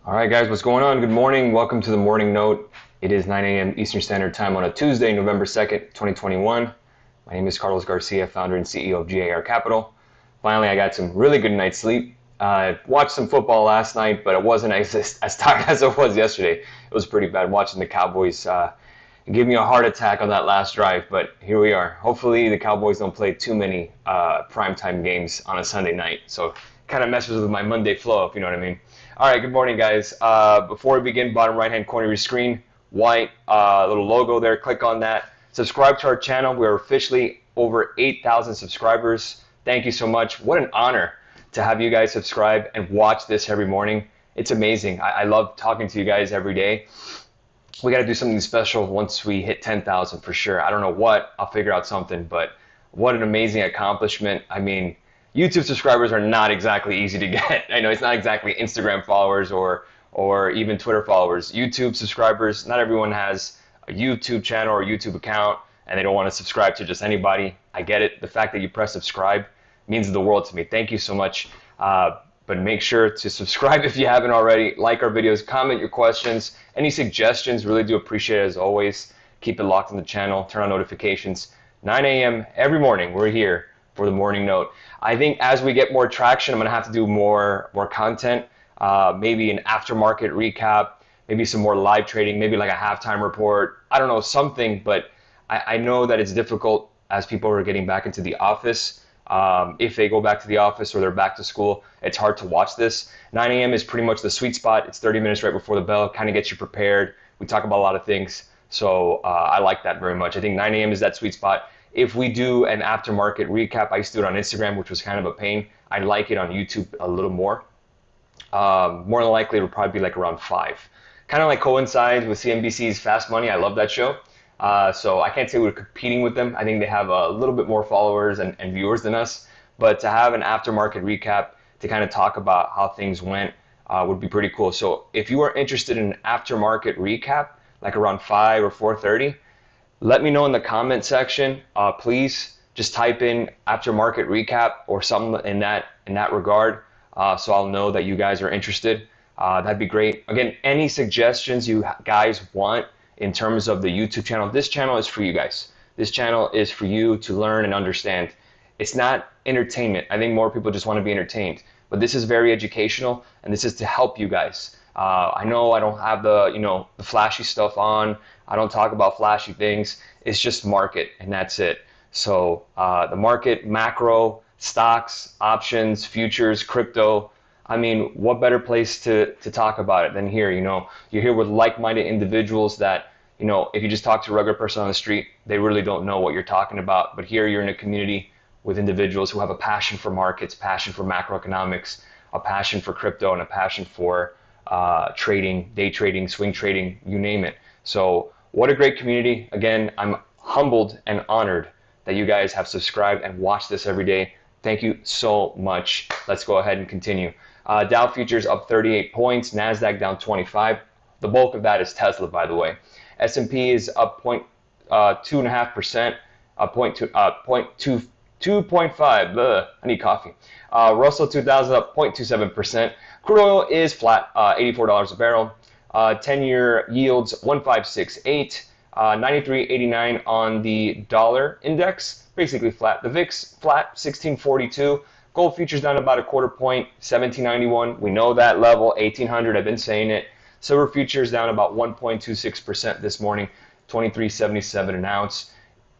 All right, guys, what's going on? Good morning. Welcome to the Morning Note. It is 9 a.m. Eastern Standard Time on a Tuesday, November 2nd, 2021. My name is Carlos Garcia, founder and CEO of G.A.R Capital. Finally, I got some really good night's sleep. I watched some football last night, but it wasn't as tired as it was yesterday. It was pretty bad watching the Cowboys give me a heart attack on that last drive, but here we are. Hopefully the Cowboys don't play too many primetime games on a Sunday night, so it kind of messes with my Monday flow, if you know what I mean. All right, good morning, guys. Before we begin, bottom right-hand corner of your screen, white little logo there. Click on that. Subscribe to our channel. We're officially over 8,000 subscribers. Thank you so much. What an honor to have you guys subscribe and watch this every morning. It's amazing. I love talking to you guys every day. We got to do something special once we hit 10,000 for sure. I don't know what. I'll figure out something, but what an amazing accomplishment. I mean, YouTube subscribers are not exactly easy to get. I know it's not exactly Instagram followers or even Twitter followers. YouTube subscribers, not everyone has a YouTube channel or a YouTube account, and they don't want to subscribe to just anybody. I get it. The fact that you press subscribe means the world to me. Thank you so much. But make sure to subscribe if you haven't already. Like our videos, comment your questions, any suggestions. Really do appreciate it as always. Keep it locked on the channel. Turn on notifications. 9 a.m. every morning. We're here for the Morning Note. I think as we get more traction, I'm gonna have to do more content. Maybe an aftermarket recap. Maybe some more live trading. Maybe like a halftime report. I don't know, something. But I know that it's difficult as people are getting back into the office. If they go back to the office or they're back to school, it's hard to watch this. 9 a.m. is pretty much the sweet spot. It's 30 minutes right before the bell, kind of gets you prepared. We talk about a lot of things, so I like that very much. I think 9 a.m. is that sweet spot. If we do an aftermarket recap, I used to do it on Instagram, which was kind of a pain. I like it on YouTube a little more. More than likely, it'll probably be like around 5. Kind of like coincides with CNBC's Fast Money. I love that show. So I can't say we're competing with them. I think they have a little bit more followers and viewers than us. But to have an aftermarket recap to kind of talk about how things went would be pretty cool. So if you are interested in an aftermarket recap, like around 5 or 4:30, let me know in the comment section. Please just type in aftermarket recap or something in that regard, so I'll know that you guys are interested. That'd be great. Again, any suggestions you guys want in terms of the YouTube channel, this channel is for you guys. This channel is for you to learn and understand. It's not entertainment. I think more people just want to be entertained, but this is very educational, and this is to help you guys. I know I don't have the flashy stuff on. I don't talk about flashy things. It's just market, and that's it. So the market, macro, stocks, options, futures, crypto. I mean, what better place to talk about it than here? You're here with like-minded individuals that, if you just talk to a regular person on the street, they really don't know what you're talking about. But here you're in a community with individuals who have a passion for markets, passion for macroeconomics, a passion for crypto, and a passion for trading, day trading, swing trading, you name it. So what a great community. Again, I'm humbled and honored that you guys have subscribed and watched this every day. Thank you so much. Let's go ahead and continue. Dow futures up 38 points, NASDAQ down 25. The bulk of that is Tesla, by the way. S&P is up 2.5%, 2.5. I need coffee. Russell 2000 up 0.27%. Crude oil is flat, $84 a barrel. 10-year yields 1.568, 93.89 on the dollar index, basically flat. The VIX flat, 1642. Gold futures down about a quarter point, 1791. We know that level, 1800. I've been saying it. Silver futures down about 1.26% this morning, 23.77 an ounce.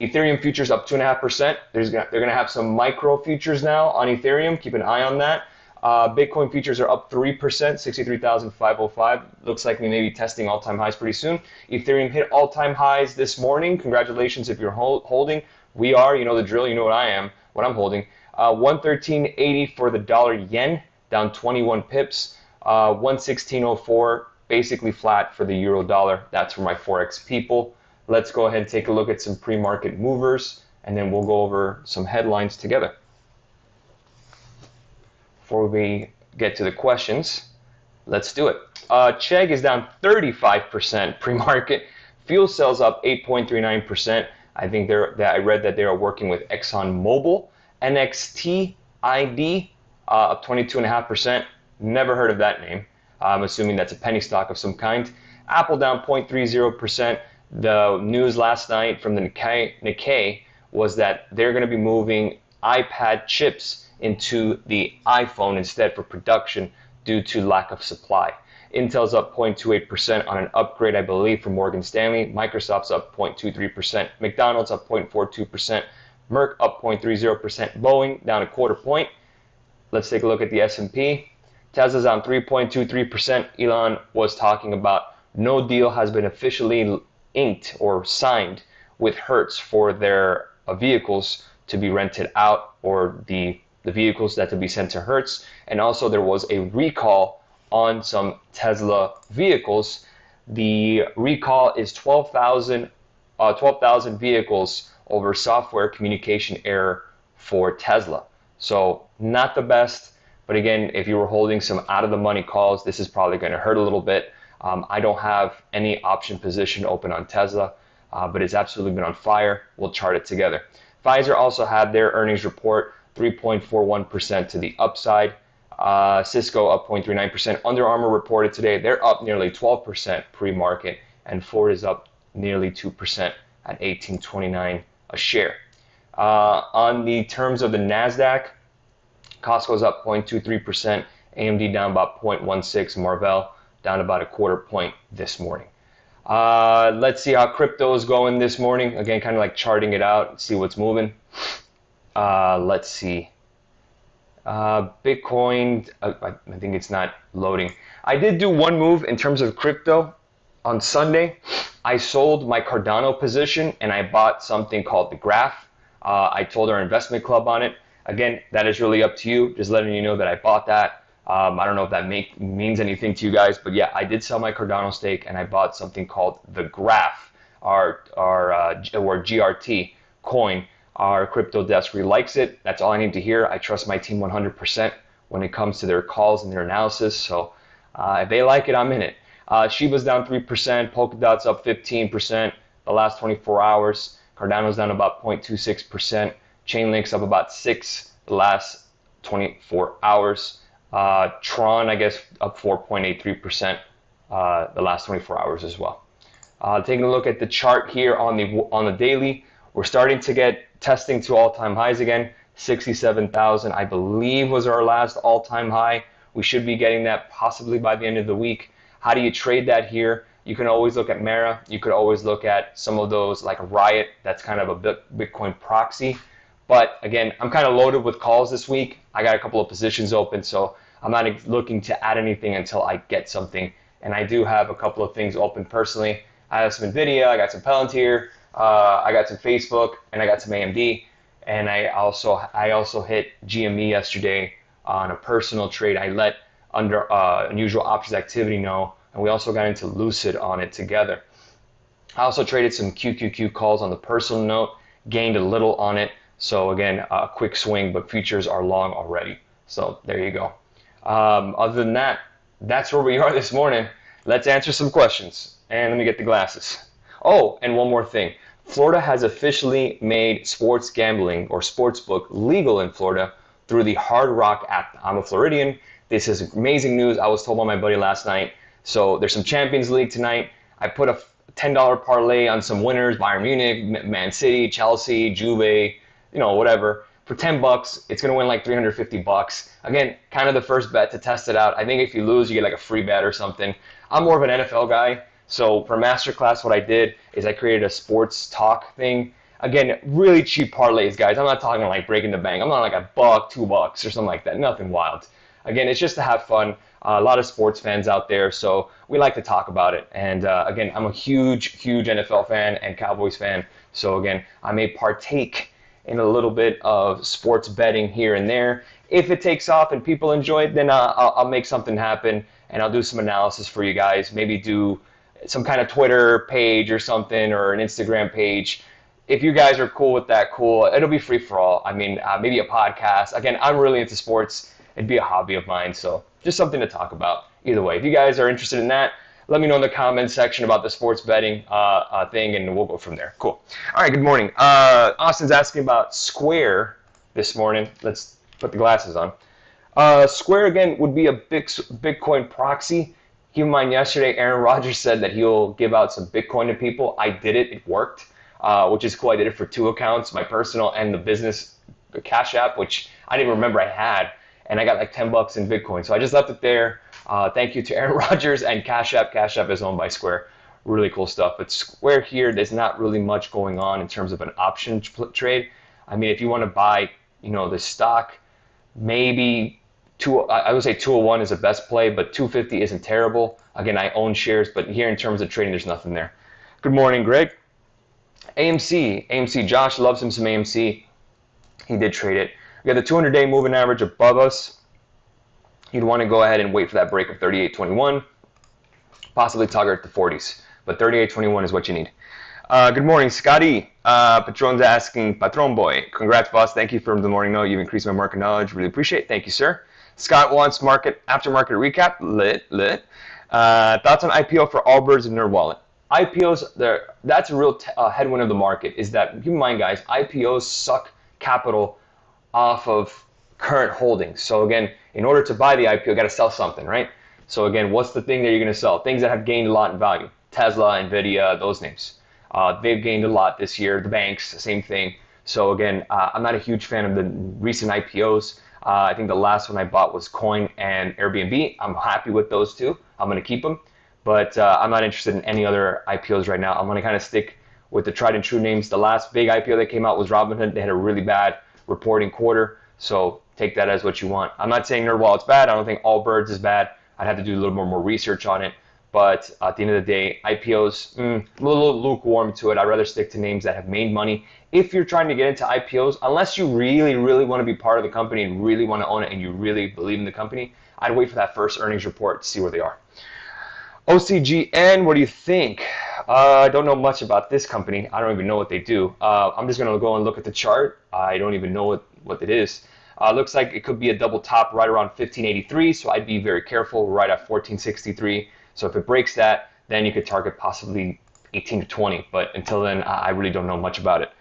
Ethereum futures up 2.5%. They're going to have some micro futures now on Ethereum. Keep an eye on that. Bitcoin futures are up 3%, 63,505. Looks like we may be testing all-time highs pretty soon. Ethereum hit all-time highs this morning. Congratulations if you're holding. We are, you know the drill, you know what I'm holding. 113.80 for the dollar yen, down 21 pips. 116.04, basically flat for the euro dollar. That's for my Forex people. Let's go ahead and take a look at some pre-market movers, and then we'll go over some headlines together. Before we get to the questions, let's do it. Chegg is down 35% pre-market. Fuel cells up 8.39%. I think I read that they are working with ExxonMobil. NXT ID up 22.5%. Never heard of that name. I'm assuming that's a penny stock of some kind. Apple down 0.30%. The news last night from the Nikkei was that they're going to be moving iPad chips into the iPhone instead for production due to lack of supply. Intel's up 0.28% on an upgrade, I believe, from Morgan Stanley. Microsoft's up 0.23%. McDonald's up 0.42%. Merck up 0.30%. Boeing down a quarter point. Let's take a look at the S&P. Tesla's down 3.23%. Elon was talking about no deal has been officially inked or signed with Hertz for their vehicles to be rented out, or the vehicles that to be sent to Hertz. And also there was a recall on some Tesla vehicles. The recall is 12,000 vehicles over software communication error for Tesla. So not the best, but again, if you were holding some out of the money calls, this is probably going to hurt a little bit. I don't have any option position open on Tesla, but it's absolutely been on fire. We'll chart it together. Pfizer also had their earnings report, 3.41% to the upside. Cisco up 0.39%. Under Armour reported today, they're up nearly 12% pre-market, and Ford is up nearly 2% at $18.29 a share. On the terms of the NASDAQ, Costco's up 0.23%, AMD down about 0.16%, Marvell down about a quarter point this morning. Let's see how crypto is going this morning. Again, kind of like charting it out, see what's moving. Let's see. Bitcoin, I think it's not loading. I did do one move in terms of crypto on Sunday. I sold my Cardano position and I bought something called the Graph. I told our investment club on it. Again, that is really up to you. Just letting you know that I bought that. I don't know if that means anything to you guys, but yeah, I did sell my Cardano stake and I bought something called the Graph, or GRT coin. Our crypto desk really likes it. That's all I need to hear. I trust my team 100% when it comes to their calls and their analysis. So if they like it, I'm in it. Shiba's down 3%. Polkadot's up 15% the last 24 hours. Cardano's down about 0.26%. Chainlink's up about 6% the last 24 hours. Tron, I guess, up 4.83% the last 24 hours as well. Taking a look at the chart here on the daily, we're starting to get testing to all-time highs again. 67,000, I believe, was our last all-time high. We should be getting that possibly by the end of the week. How do you trade that here? You can always look at Mara. You could always look at some of those like Riot. That's kind of a Bitcoin proxy. But again, I'm kind of loaded with calls this week. I got a couple of positions open, so I'm not looking to add anything until I get something. And I do have a couple of things open personally. I have some NVIDIA, I got some Palantir, I got some Facebook, and I got some AMD. And I also hit GME yesterday on a personal trade. I let under unusual options activity know, and we also got into Lucid on it together. I also traded some QQQ calls on the personal note, gained a little on it. So again, a quick swing, but futures are long already. So there you go. Other than that, that's where we are this morning. Let's answer some questions. And let me get the glasses. Oh, and one more thing. Florida has officially made sports gambling or sportsbook legal in Florida through the Hard Rock app. I'm a Floridian. This is amazing news. I was told by my buddy last night. So there's some Champions League tonight. I put a $10 parlay on some winners, Bayern Munich, Man City, Chelsea, Juve, whatever. For $10, it's going to win like $350. Again, kind of the first bet to test it out. I think if you lose, you get like a free bet or something. I'm more of an NFL guy. So for Masterclass, what I did is I created a sports talk thing. Again, really cheap parlays, guys. I'm not talking like breaking the bank. I'm not like $1, $2 or something like that. Nothing wild. Again, it's just to have fun. A lot of sports fans out there, so we like to talk about it. And again, I'm a huge NFL fan and Cowboys fan. So again, I may partake in a little bit of sports betting here and there. If it takes off and people enjoy it, then I'll make something happen and I'll do some analysis for you guys. Maybe do some kind of Twitter page or something, or an Instagram page. If you guys are cool with that, cool. It'll be free for all. I mean, maybe a podcast. Again, I'm really into sports. It'd be a hobby of mine, so just something to talk about. Either way, if you guys are interested in that, let me know in the comments section about the sports betting thing, and we'll go from there. Cool. All right, good morning. Austin's asking about Square this morning. Let's put the glasses on. Square again would be a big Bitcoin proxy. Keep in mind, yesterday Aaron Rodgers said that he'll give out some Bitcoin to people. I did it; it worked, which is cool. I did it for two accounts, my personal and the business Cash App, which I didn't remember I had, and I got like $10 in Bitcoin. So I just left it there. Thank you to Aaron Rodgers and Cash App. Cash App is owned by Square. Really cool stuff. But Square here, there's not really much going on in terms of an option trade. I mean, if you want to buy, the stock, maybe I would say 201 is the best play, but 250 isn't terrible. Again, I own shares, but here in terms of trading, there's nothing there. Good morning, Greg. AMC, Josh loves him some AMC. He did trade it. We got the 200-day moving average above us. You'd want to go ahead and wait for that break of 38.21, possibly target the 40s, but 38.21 is what you need. Good morning, Scotty. Patron's asking, Patron boy, congrats, boss. Thank you for the morning note. You've increased my market knowledge. Really appreciate it. Thank you, sir. Scott wants aftermarket recap. Lit. Thoughts on IPO for Allbirds and NerdWallet. IPOs, that's a real headwind of the market. Is that, keep in mind, guys, IPOs suck capital off of current holdings. So again, in order to buy the IPO, you got to sell something, right? So again, what's the thing that you're going to sell? Things that have gained a lot in value. Tesla, Nvidia, those names. They've gained a lot this year. The banks, same thing. So again, I'm not a huge fan of the recent IPOs. I think the last one I bought was Coin and Airbnb. I'm happy with those two. I'm going to keep them. But I'm not interested in any other IPOs right now. I'm going to kind of stick with the tried and true names. The last big IPO that came out was Robinhood. They had a really bad reporting quarter. So take that as what you want. I'm not saying NerdWallet's bad. I don't think Allbirds is bad. I'd have to do a little more research on it. But at the end of the day, IPOs, a little lukewarm to it. I'd rather stick to names that have made money. If you're trying to get into IPOs, unless you really, really want to be part of the company and really want to own it and you really believe in the company, I'd wait for that first earnings report to see where they are. OCGN, what do you think? I don't know much about this company. I don't even know what they do. I'm just going to go and look at the chart. I don't even know what it is. Looks like it could be a double top right around 1583, so I'd be very careful right at 1463. So if it breaks that, then you could target possibly 18 to 20. But until then, I really don't know much about it.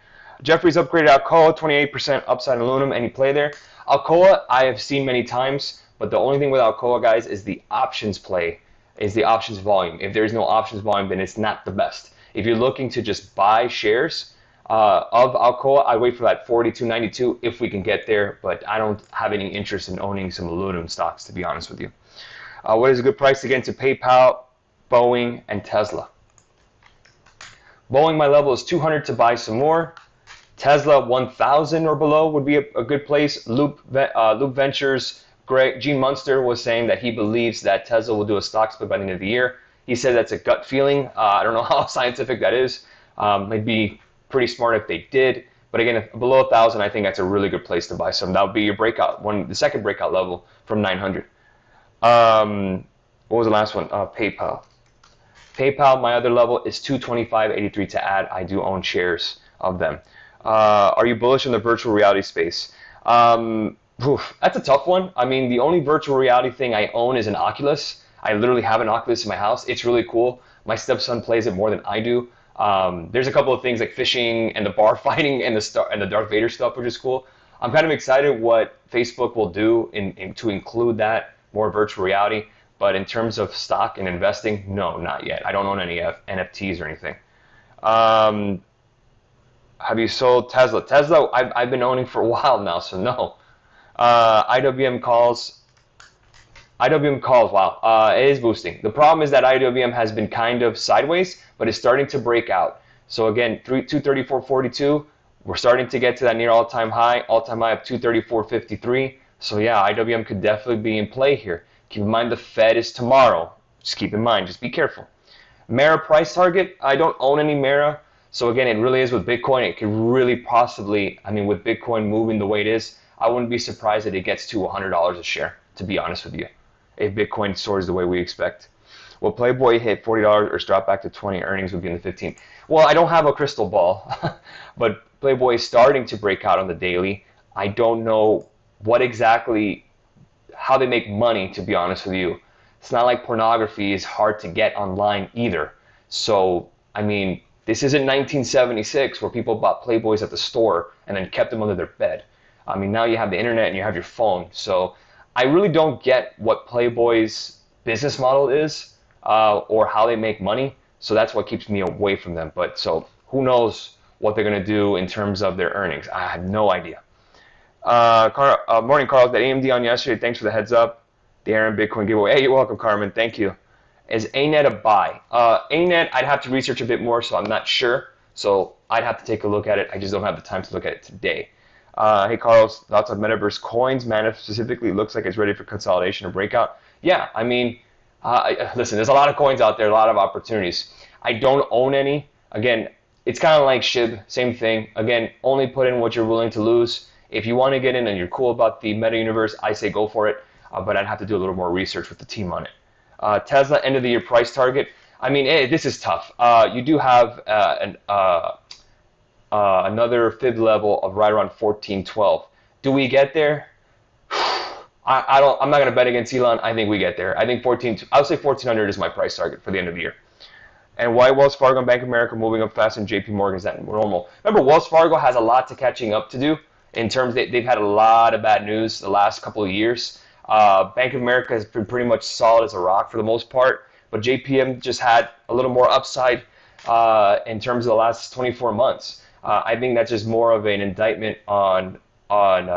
Jeffrey's upgraded Alcoa, 28% upside in aluminum. Any play there? Alcoa, I have seen many times, but the only thing with Alcoa, guys, is the options play, is the options volume. If there's no options volume, then it's not the best. If you're looking to just buy shares of Alcoa, I wait for that 42.92 if we can get there, but I don't have any interest in owning some aluminum stocks, to be honest with you. What is a good price to get into PayPal, Boeing, and Tesla? Boeing, my level is 200 to buy some more. Tesla, 1,000 or below would be a good place. Loop Ventures, Gene Munster was saying that he believes that Tesla will do a stock split by the end of the year. He said that's a gut feeling. I don't know how scientific that is. It'd be pretty smart if they did. But again, if below 1,000, I think that's a really good place to buy some. That would be your breakout, the second breakout level from 900. What was the last one? PayPal. PayPal, my other level is 225.83 to add. I do own shares of them. Are you bullish in the virtual reality space? That's a tough one. I mean, the only virtual reality thing I own is an Oculus. I literally have an Oculus in my house. It's really cool. My stepson plays it more than I do. There's a couple of things like fishing and the bar fighting and the Darth Vader stuff, which is cool. I'm kind of excited what Facebook will do to include that more virtual reality. But in terms of stock and investing, no, not yet. I don't own any NFTs or anything. Have you sold Tesla? Tesla, I've been owning for a while now, so no. IWM calls. Wow, it is boosting. The problem is that IWM has been kind of sideways, but it's starting to break out. So again, 234.42. We're starting to get to that near all-time high of 234.53. So yeah, IWM could definitely be in play here. Keep in mind the Fed is tomorrow. Just keep in mind, just be careful. Mara price target, I don't own any Mara. So again, it really is with Bitcoin. It could really possibly, with Bitcoin moving the way it is, I wouldn't be surprised that it gets to $100 a share, to be honest with you, if Bitcoin soars the way we expect. Will Playboy hit $40 or drop back to 20? Earnings would be in the 15. Well, I don't have a crystal ball, but Playboy is starting to break out on the daily. I don't know how they make money, to be honest with you. It's not like pornography is hard to get online either. So, this isn't 1976 where people bought Playboys at the store and then kept them under their bed. Now you have the internet and you have your phone. So I really don't get what Playboy's business model is or how they make money. So that's what keeps me away from them. But so who knows what they're going to do in terms of their earnings. I have no idea. Morning, Carl. That AMD on yesterday. Thanks for the heads up. The Aaron Bitcoin giveaway. Hey, you're welcome, Carmen. Thank you. Is ANET a buy? ANET, I'd have to research a bit more, so I'm not sure. So I'd have to take a look at it. I just don't have the time to look at it today. Hey, Carlos, thoughts on Metaverse coins? Mana specifically looks like it's ready for consolidation or breakout. Yeah, I mean, listen, there's a lot of coins out there, a lot of opportunities. I don't own any. Again, it's kind of like SHIB, same thing. Again, only put in what you're willing to lose. If you want to get in and you're cool about the meta universe, I say go for it. But I'd have to do a little more research with the team on it. Tesla end of the year price target. I mean, this is tough. You do have another fib level of right around 14.12. Do we get there? I'm not gonna bet against Elon. I think we get there. I think I would say 1400 is my price target for the end of the year. And why Wells Fargo and Bank of America moving up fast and JP Morgan is that normal? Remember, Wells Fargo has a lot to catching up to do in terms they've had a lot of bad news the last couple of years. Bank of America has been pretty much solid as a rock for the most part, but JPM just had a little more upside in terms of the last 24 months. I think that's just more of an indictment on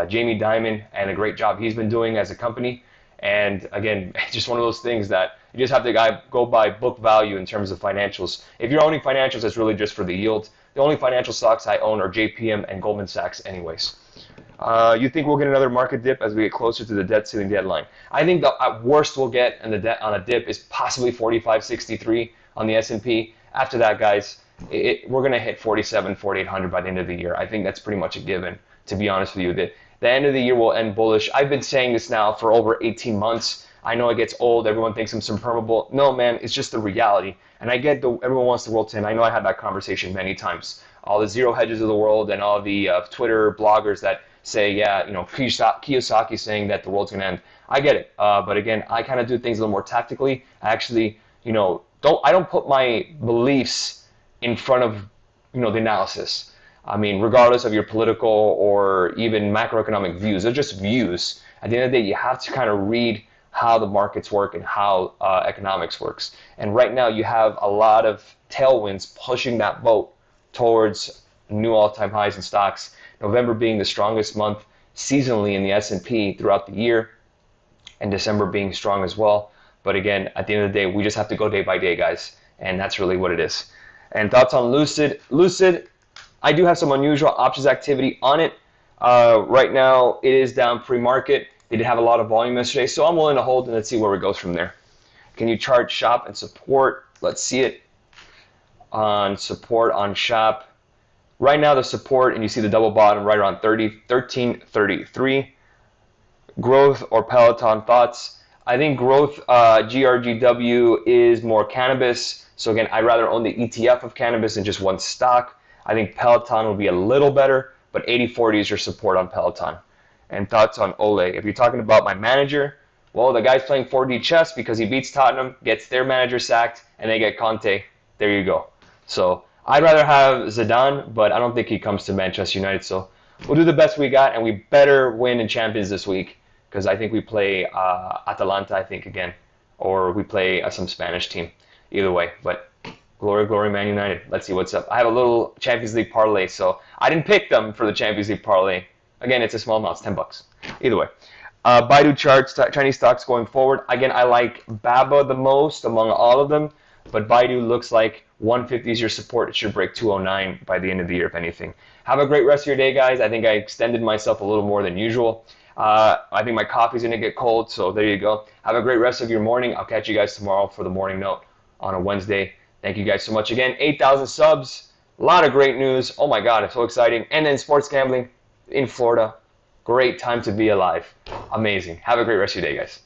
Jamie Dimon and the great job he's been doing as a company. And again, it's just one of those things that you just have to go by book value in terms of financials. If you're owning financials, it's really just for the yield. The only financial stocks I own are JPM and Goldman Sachs anyways. You think we'll get another market dip as we get closer to the debt ceiling deadline? I think the worst we'll get on a dip is possibly 45.63 on the S&P. After that, guys, we're going to hit 47, 4800 by the end of the year. I think that's pretty much a given, to be honest with you. The end of the year will end bullish. I've been saying this now for over 18 months. I know it gets old. Everyone thinks I'm impermeable. No, man, it's just the reality. And I get everyone wants the world to end. I know I had that conversation many times. All the zero hedges of the world and all the Twitter bloggers that say, yeah, Kiyosaki saying that the world's going to end. I get it. But again, I kind of do things a little more tactically. I actually, I don't put my beliefs in front of, the analysis. I mean, regardless of your political or even macroeconomic views, they're just views. At the end of the day, you have to kind of read how the markets work and how economics works. And right now, you have a lot of tailwinds pushing that boat towards new all-time highs in stocks. November being the strongest month seasonally in the S&P throughout the year, and December being strong as well. But again, at the end of the day, we just have to go day by day, guys. And that's really what it is. And thoughts on Lucid. Lucid, I do have some unusual options activity on it. Right now, it is down pre-market. They did have a lot of volume yesterday, so I'm willing to hold and let's see where it goes from there. Can you chart shop and support? Let's see it on support on shop. Right now, the support, and you see the double bottom right around 1333. Growth or Peloton thoughts? I think growth, GRGW is more cannabis. So again, I'd rather own the ETF of cannabis than just one stock. I think Peloton will be a little better, but 80-40 is your support on Peloton. And thoughts on Ole. If you're talking about my manager, well, the guy's playing 4D chess because he beats Tottenham, gets their manager sacked, and they get Conte. There you go. So I'd rather have Zidane, but I don't think he comes to Manchester United. So we'll do the best we got, and we better win in Champions this week because I think we play Atalanta, I think, again, or we play some Spanish team. Either way, but glory, glory, Man United. Let's see what's up. I have a little Champions League parlay, so I didn't pick them for the Champions League parlay. Again, it's a small amount, it's $10. Either way. Baidu charts, Chinese stocks going forward. Again, I like BABA the most among all of them, but Baidu looks like 150 is your support. It should break 209 by the end of the year, if anything. Have a great rest of your day, guys. I think I extended myself a little more than usual. I think my coffee's going to get cold, so there you go. Have a great rest of your morning. I'll catch you guys tomorrow for the morning note on a Wednesday. Thank you guys so much again. 8,000 subs. A lot of great news. Oh my God, it's so exciting. And then sports gambling in Florida. Great time to be alive. Amazing. Have a great rest of your day, guys.